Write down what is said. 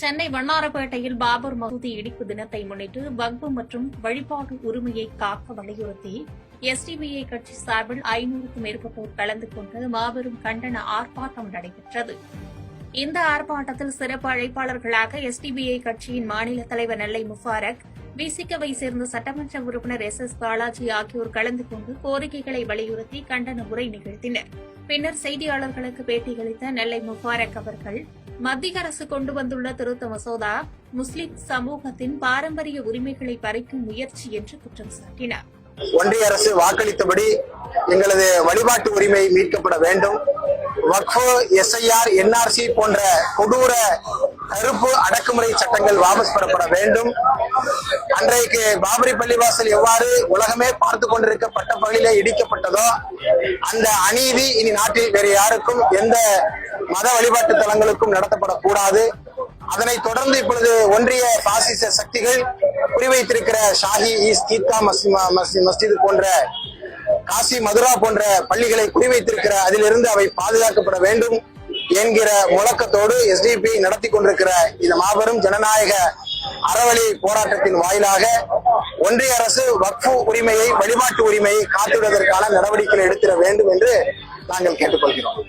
சென்னை வண்ணாரப்பேட்டையில் பாபர் மசூதி இடிப்பு தினத்தை முன்னிட்டு வக்பு மற்றும் வழிபாட்டு உரிமையை காக்க வலியுறுத்தி எஸ்டிபிஐ கட்சி சார்பில் 500க்கும் மேற்பட்டோர் கலந்து கொண்டு மாபெரும் கண்டன ஆர்ப்பாட்டம் நடைபெற்றது. இந்த ஆர்ப்பாட்டத்தில் சிறப்பு அழைப்பாளர்களாக எஸ்டிபிஐ கட்சியின் மாநில தலைவர் நெல்லை முபாரக், விசிகவை சேர்ந்த சட்டமன்ற உறுப்பினர் எஸ் பாலாஜி ஆகியோர் கலந்து கொண்டு கோரிக்கைகளை வலியுறுத்தி கண்டன உரை நிகழ்த்தினர். பின்னர் செய்தியாளர்களுக்கு பேட்டியளித்த நெல்லை முபாரக் அவர்கள், மத்திய அரசு கொண்டு வந்துள்ள திருத்த மசோதா முஸ்லிம் சமூகத்தின் பாரம்பரிய உரிமைகளை பறிக்கும் முயற்சி என்று குற்றம் சாட்டினார். ஒன்றிய அரசு வாக்களித்தபடி எங்களது வழிபாட்டு உரிமை மீட்கப்பட வேண்டும். வக்ஃபு, எஸ்ஐஆர், என்ஆர்சி போன்ற கொடூர கருப்பு அடக்குமுறை சட்டங்கள் வாபஸ் பெறப்பட வேண்டும். அன்றைக்கு பாபரி பள்ளிவாசல் எவ்வாறு உலகமே பார்த்து கொண்டிருக்க பட்டப்பகலிலே இடிக்கப்பட்டதோ அந்த அநீதி இனி நாட்டில் வேறு யாருக்கும் எந்த மத வழிபாட்டு தலங்களுக்கும் நடத்தப்படக்கூடாது. அதனைத் தொடர்ந்து இப்பொழுது ஒன்றிய பாசிச சக்திகள் குறிவைத்திருக்கிற ஷாஹி ஈஸ்ட் ஈத்கா மஸ்ஜித் போன்ற காசி மதுரா போன்ற பள்ளிகளை குறிவைத்திருக்கிற அதிலிருந்து அவை பாதுகாக்கப்பட வேண்டும் என்கிற முழக்கத்தோடு எஸ்டிபி நடத்தி கொண்டிருக்கிற இந்த மாபெரும் ஜனநாயக அறவழி போராட்டத்தின் வாயிலாக ஒன்றிய அரசு வக்ஃபு உரிமையை, வழிபாட்டு உரிமையை காத்துவிடுவதற்கான நடவடிக்கைகளை எடுத்திட வேண்டும் என்று நாங்கள் கேட்டுக்கொள்கிறோம்.